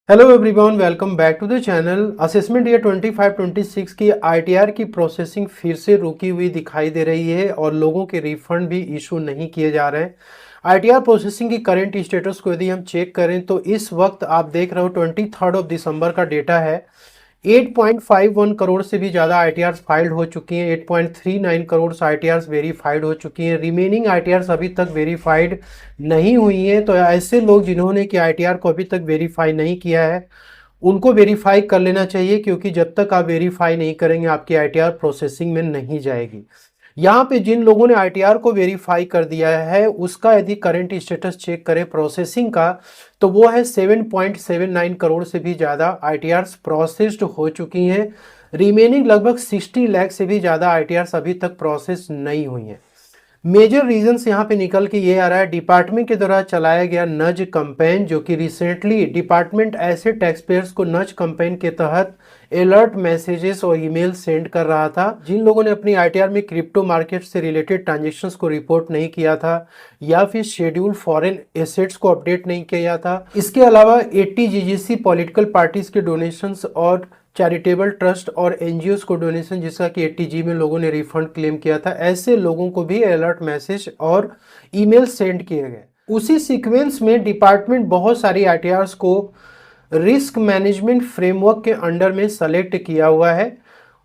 Hello everyone, welcome back to the channel. Assessment year 25-26 की ITR की processing फिर से रुकी हुई दिखाई दे रही है और लोगों के रिफंड भी इशू नहीं किए जा रहे हैं। आईटीआर प्रोसेसिंग की करंट स्टेटस को यदि हम चेक करें तो इस वक्त आप देख रहे हो 23 दिसंबर का डेटा है। 8.51 करोड़ से भी ज़्यादा आईटीआर्स फाइल्ड हो चुकी हैं। 8.39 करोड़ आईटीआर्स वेरीफाइड हो चुकी हैं। रिमेनिंग आईटीआर्स अभी तक वेरीफाइड नहीं हुई हैं। तो ऐसे लोग जिन्होंने कि आईटीआर को अभी तक वेरीफाई नहीं किया है उनको वेरीफाई कर लेना चाहिए, क्योंकि जब तक आप वेरीफाई नहीं करेंगे आपकी आईटीआर प्रोसेसिंग में नहीं जाएगी। यहाँ पे जिन लोगों ने आईटीआर को वेरीफाई कर दिया है उसका यदि करंट स्टेटस चेक करें प्रोसेसिंग का, तो वो है 7.79 करोड़ से भी ज़्यादा आईटीआर्स प्रोसेस्ड हो चुकी हैं। रिमेनिंग लगभग 60 लाख से भी ज़्यादा आईटीआर्स अभी तक प्रोसेस नहीं हुई हैं। मेजर रीजंस यहाँ पे निकल के ये आ रहा है, डिपार्टमेंट के द्वारा चलाया गया नज कैंपेन, जो कि रिसेंटली डिपार्टमेंट ऐसे टैक्स पेयर्स को नज कैंपेन के तहत अलर्ट मैसेजेस और ईमेल सेंड कर रहा था जिन लोगों ने अपनी आईटीआर में क्रिप्टो मार्केट से रिलेटेड ट्रांजेक्शंस को रिपोर्ट नहीं किया था या फिर शेड्यूल फॉरेन एसेट्स को अपडेट नहीं किया था। इसके अलावा 80 जीजीसी पॉलिटिकल पार्टीज के डोनेशंस और चैरिटेबल ट्रस्ट और एनजीओस को डोनेशन जिसका कि 80G में लोगों ने रिफंड क्लेम किया था, ऐसे लोगों को भी अलर्ट मैसेज और ईमेल सेंड किए गए। उसी सीक्वेंस में डिपार्टमेंट बहुत सारी आईटीआर्स को रिस्क मैनेजमेंट फ्रेमवर्क के अंडर में सेलेक्ट किया हुआ है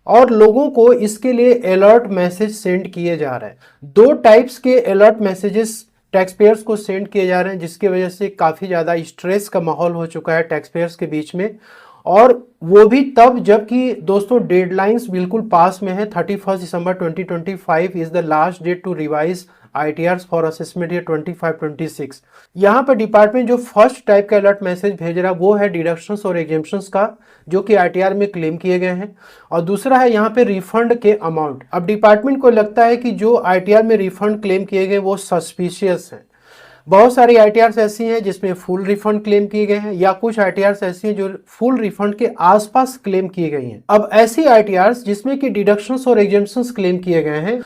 और लोगों को इसके लिए अलर्ट मैसेज सेंड किए जा रहे हैं। दो टाइप्स के अलर्ट मैसेजेस टैक्स पेयर्स को सेंड किए जा रहे हैं, जिसकी वजह से काफ़ी ज़्यादा स्ट्रेस का माहौल हो चुका है टैक्स पेयर्स के बीच में। और वो भी तब जबकि दोस्तों डेडलाइंस बिल्कुल पास में है। 31 December 2025 is the last date to revise ITRs for assessment year 25-26। यहाँ पर डिपार्टमेंट जो फर्स्ट टाइप का अलर्ट मैसेज भेज रहा है वो है डिडक्शंस और एग्जेम्पशंस का, जो कि आईटीआर में क्लेम किए गए हैं, और दूसरा है यहाँ पे रिफंड के अमाउंट। अब डिपार्टमेंट को लगता है कि जो आईटीआर में रिफंड क्लेम किए गए वो सस्पिशियस है। बहुत सारी आईटीआर्स ऐसी हैं जिसमें फुल रिफंड क्लेम किए गए हैं, या कुछ आईटीआर्स ऐसी हैं जो फुल रिफंड के आसपास क्लेम किए गई हैं। अब ऐसी आईटीआर्स जिसमें कि डिडक्शंस और एग्जेम्पशंस क्लेम किए गए हैं,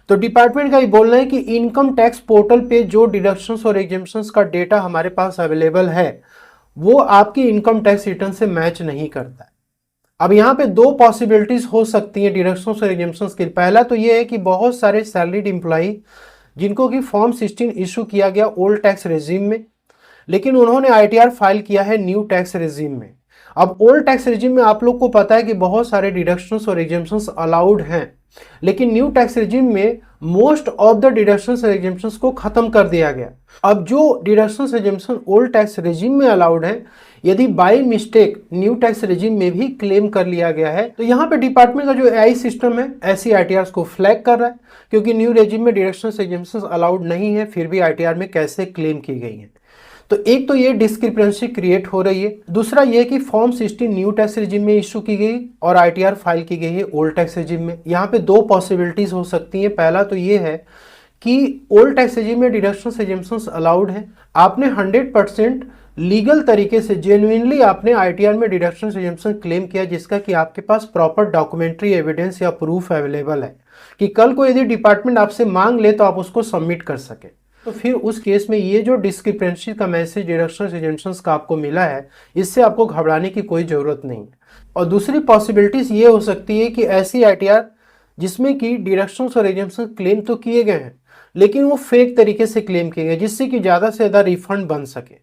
तो डिपार्टमेंट का ये बोलना है कि इनकम टैक्स पोर्टल पे जो डिडक्शंस और एग्जेम्पशंस का डेटा हमारे पास अवेलेबल है वो आपकी इनकम टैक्स रिटर्न से मैच नहीं करता है। अब यहाँ पे दो पॉसिबिलिटीज हो सकती हैं डिडक्शंस और एग्जेम्पशंस के। पहला तो ये है कि बहुत सारे सैलरीड एम्प्लॉई जिनको कि फॉर्म 16 इशू किया गया ओल्ड टैक्स रेजिम में, लेकिन उन्होंने आईटीआर फाइल किया है न्यू टैक्स रेजिम में। अब ओल्ड टैक्स रेजिम में आप लोग को पता है कि बहुत सारे डिडक्शंस और एग्जेम्पशंस अलाउड हैं, लेकिन न्यू टैक्स रेजिम में मोस्ट ऑफ द डिडक्शंस और एग्जेम्पशंस को खत्म कर दिया गया। अब जो deductions exemption old tax regime में अलाउड है, यदि by mistake new tax regime में भी क्लेम कर लिया गया है, तो यहाँ पे डिपार्टमेंट का जो एआई सिस्टम है ऐसी आईटीआर्स को फ्लैग कर रहा है, क्योंकि न्यू रेजिम में डिडक्शंस एग्जेम्पशंस अलाउड नहीं है फिर भी आईटीआर में कैसे क्लेम की गई है। तो एक तो ये डिस्क्रिपेंसी क्रिएट हो रही है, दूसरा ये कि फॉर्म 16 न्यू टैक्स रेजिम में इशू की गई और आईटीआर फाइल की गई है ओल्ड टैक्स रेजिम में। यहाँ पे दो पॉसिबिलिटीज हो सकती हैं। पहला तो ये है कि ओल्ड टैक्स रेजिम में डिडक्शंस एग्जेम्पशंस अलाउड है, आपने 100% लीगल तरीके से जेन्युइनली आपने आईटीआर में डिडक्शन एग्जेम्पशन क्लेम किया, जिसका कि आपके पास प्रॉपर डॉक्यूमेंट्री एविडेंस या प्रूफ अवेलेबल है कि कल को यदि डिपार्टमेंट आपसे मांग ले तो आप उसको सबमिट कर सके। तो फिर उस केस में ये जो डिस्क्रिपेंसी का मैसेज डिडक्शन एग्जेम्पशंस का आपको मिला है, इससे आपको घबराने की कोई ज़रूरत नहीं। और दूसरी पॉसिबिलिटीज ये हो सकती है कि ऐसी आईटीआर जिसमें कि डिडक्शंस और एग्जेम्पशन क्लेम तो किए गए हैं लेकिन वो फेक तरीके से क्लेम किए गए, जिससे कि ज़्यादा से ज़्यादा रिफंड बन सके।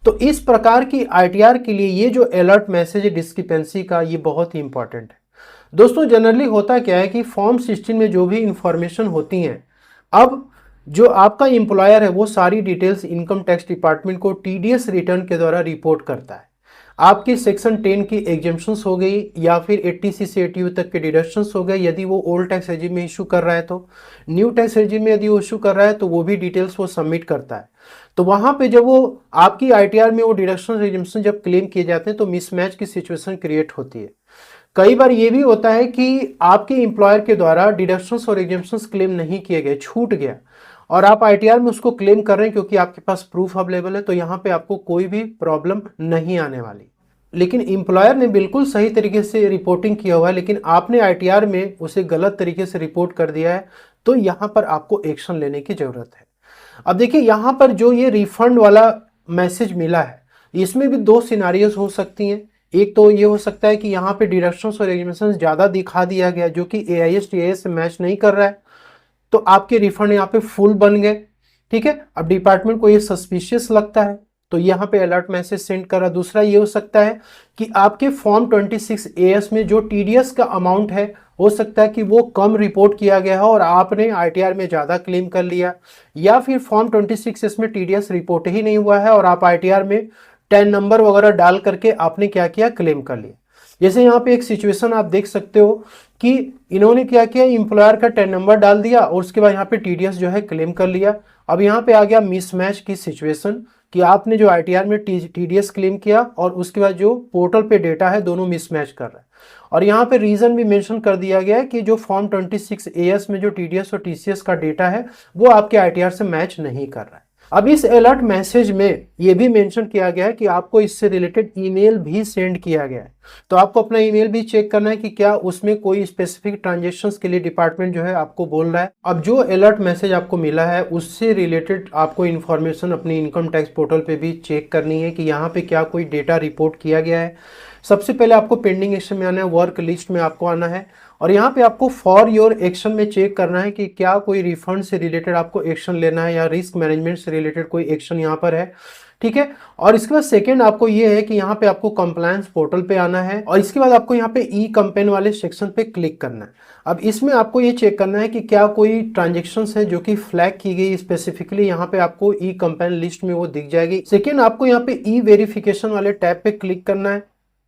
तो इस प्रकार की आईटीआर के लिए ये जो अलर्ट मैसेज है डिस्क्रिपेंसी का, ये बहुत ही इंपॉर्टेंट है। दोस्तों जनरली होता क्या है कि फॉर्म 16 में जो भी इंफॉर्मेशन होती हैं, अब जो आपका एम्प्लॉयर है वो सारी डिटेल्स इनकम टैक्स डिपार्टमेंट को टीडीएस रिटर्न के द्वारा रिपोर्ट करता है। आपकी सेक्शन 10 की एग्जेम्पशंस हो गई या फिर 80C से 80U तक के डिडक्शंस हो गए, यदि वो ओल्ड टैक्स रेजिम में इशू कर रहा है, तो न्यू टैक्स रेजिम में यदि वो इशू कर रहा है तो वो भी डिटेल्स वो सबमिट करता है। तो वहाँ पे जब वो आपकी आईटीआर में वो डिडक्शन एग्जेम्पशन जब क्लेम किए जाते हैं तो मिसमैच की सिचुएशन क्रिएट होती है। कई बार ये भी होता है कि आपके एम्प्लॉयर के द्वारा डिडक्शंस और एग्जेम्पशंस क्लेम नहीं किए गए, छूट गया, और आप आईटीआर में उसको क्लेम कर रहे हैं क्योंकि आपके पास प्रूफ अवेलेबल है, तो यहाँ पे आपको कोई भी प्रॉब्लम नहीं आने वाली। लेकिन एम्प्लॉयर ने बिल्कुल सही तरीके से रिपोर्टिंग किया हुआ है लेकिन आपने आईटीआर में उसे गलत तरीके से रिपोर्ट कर दिया है, तो यहाँ पर आपको एक्शन लेने की जरूरत है। अब देखिए यहाँ पर जो ये रिफंड वाला मैसेज मिला है, इसमें भी दो सिनारियोज हो सकती हैं। एक तो ये हो सकता है कि यहाँ पे डिडक्शंस और एग्जीमेशंस ज़्यादा दिखा दिया गया जो कि AIS TAS से मैच नहीं कर रहा है, तो आपके रिफंड यहाँ पे फुल बन गए। ठीक है, अब डिपार्टमेंट को ये सस्पिशियस लगता है तो यहाँ पे अलर्ट मैसेज सेंड करा। दूसरा ये हो सकता है कि आपके फॉर्म 26AS में जो TDS का अमाउंट है, हो सकता है कि वो कम रिपोर्ट किया गया हो और आपने ITR में ज़्यादा क्लेम कर लिया, या फिर फॉर्म 26S में TDS रिपोर्ट ही नहीं हुआ है और आप ITR में 10 नंबर वगैरह डाल करके आपने क्या किया, क्लेम कर लिया। जैसे यहाँ पे एक सिचुएशन आप देख सकते हो कि इन्होंने क्या किया, एम्प्लॉयर का 10 नंबर डाल दिया और उसके बाद यहाँ पे TDS जो है क्लेम कर लिया। अब यहाँ पे आ गया मिसमैच की सिचुएशन कि आपने जो ITR में TDS क्लेम किया और उसके बाद जो पोर्टल पे डेटा है दोनों मिसमैच कर रहा है। और यहाँ पे रीजन भी मेंशन कर दिया गया है कि जो फॉर्म 26AS में जो TDS और TCS का डेटा है वो आपके ITR से मैच नहीं कर रहा है। अब इस अलर्ट मैसेज में ये भी मेंशन किया गया है कि आपको इससे रिलेटेड ईमेल भी सेंड किया गया है, तो आपको अपना ईमेल भी चेक करना है कि क्या उसमें कोई स्पेसिफिक ट्रांजेक्शंस के लिए डिपार्टमेंट जो है आपको बोल रहा है। अब जो अलर्ट मैसेज आपको मिला है उससे रिलेटेड आपको इन्फॉर्मेशन अपनी इनकम टैक्स पोर्टल पे भी चेक करनी है कि यहाँ पे क्या कोई डेटा रिपोर्ट किया गया है। सबसे पहले आपको पेंडिंग एक्शन में आना है, वर्क लिस्ट में आपको आना है और यहाँ पे आपको फॉर योर एक्शन में चेक करना है कि क्या कोई रिफंड से रिलेटेड आपको एक्शन लेना है या रिस्क मैनेजमेंट से रिलेटेड कोई एक्शन यहाँ पर है। ठीक है, और इसके बाद सेकंड आपको ये है कि यहाँ पे आपको कंप्लायंस पोर्टल पे आना है और इसके बाद आपको यहाँ पे ई कंपेन वाले सेक्शन पे क्लिक करना है। अब इसमें आपको ये चेक करना है कि क्या कोई ट्रांजेक्शन्स है जो कि फ्लैग की गई स्पेसिफिकली, यहाँ पे आपको ई कंपेन लिस्ट में वो दिख जाएगी। सेकेंड आपको यहाँ पे ई वेरिफिकेशन वाले टैब पे क्लिक करना है।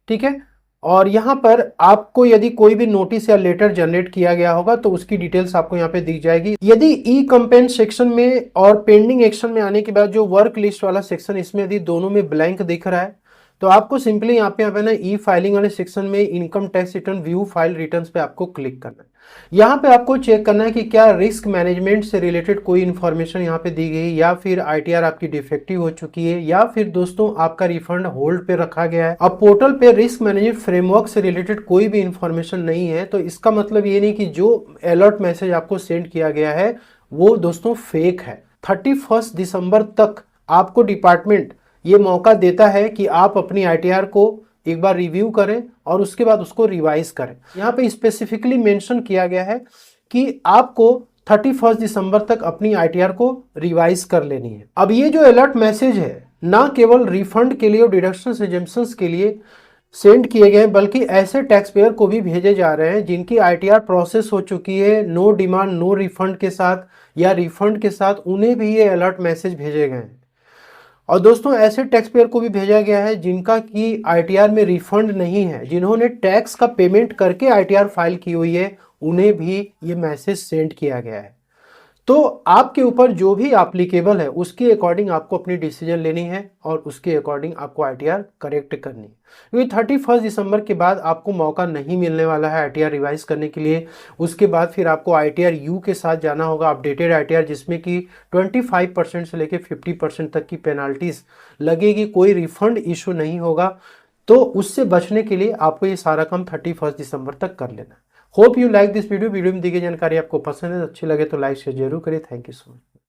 ठीक है, और यहाँ पर आपको यदि कोई भी नोटिस या लेटर जनरेट किया गया होगा तो उसकी डिटेल्स आपको यहाँ पे दिख जाएगी। यदि ई कंपेन सेक्शन में और पेंडिंग एक्शन में आने के बाद जो वर्क लिस्ट वाला सेक्शन, इसमें यदि दोनों में ब्लैंक दिख रहा है तो आपको सिंपली यहाँ पे ना ई फाइलिंग वाले सेक्शन में income tax return view file returns पे आपको क्लिक करना है। यहाँ पे आपको चेक करना है कि क्या रिस्क मैनेजमेंट से रिलेटेड कोई इन्फॉर्मेशन यहाँ पे दी गई या फिर ITR आपकी डिफेक्टिव हो चुकी है या फिर दोस्तों आपका रिफंड होल्ड पे रखा गया है। अब पोर्टल पे रिस्क मैनेजमेंट फ्रेमवर्क से रिलेटेड कोई भी इंफॉर्मेशन नहीं है तो इसका मतलब ये नहीं कि जो अलर्ट मैसेज आपको सेंड किया गया है वो दोस्तों फेक है। 31 दिसंबर तक आपको डिपार्टमेंट ये मौका देता है कि आप अपनी ITR को एक बार रिव्यू करें और उसके बाद उसको रिवाइज करें। यहाँ पे स्पेसिफिकली मेंशन किया गया है कि आपको 31 दिसंबर तक अपनी ITR को रिवाइज कर लेनी है। अब ये जो अलर्ट मैसेज है ना केवल रिफंड के लिए और डिडक्शंस एग्जेम्पशंस के लिए सेंड किए गए बल्कि ऐसे टैक्स पेयर को भी भेजे जा रहे हैं जिनकी ITR प्रोसेस हो चुकी है नो डिमांड नो रिफंड के साथ या रिफंड के साथ, उन्हें भी ये अलर्ट मैसेज भेजे गए हैं। और दोस्तों ऐसे टैक्स पेयर को भी भेजा गया है जिनका कि ITR में रिफंड नहीं है, जिन्होंने टैक्स का पेमेंट करके ITR फाइल की हुई है, उन्हें भी ये मैसेज सेंड किया गया है। तो आपके ऊपर जो भी एप्लीकेबल है उसके अकॉर्डिंग आपको अपनी डिसीजन लेनी है और उसके अकॉर्डिंग आपको ITR करेक्ट करनी है, क्योंकि 31 दिसंबर के बाद आपको मौका नहीं मिलने वाला है ITR रिवाइज करने के लिए। उसके बाद फिर आपको ITR U के साथ जाना होगा, अपडेटेड ITR, जिसमें कि 25% से लेकर 50% तक की पेनाल्टीज लगेगी, कोई रिफंड इशू नहीं होगा। तो उससे बचने के लिए आपको ये सारा काम 31 दिसंबर तक कर लेना है। Hope you like this video में दी गई जानकारी आपको पसंद है, अच्छी लगे तो लाइक शेयर जरूर करिए। Thank you so much.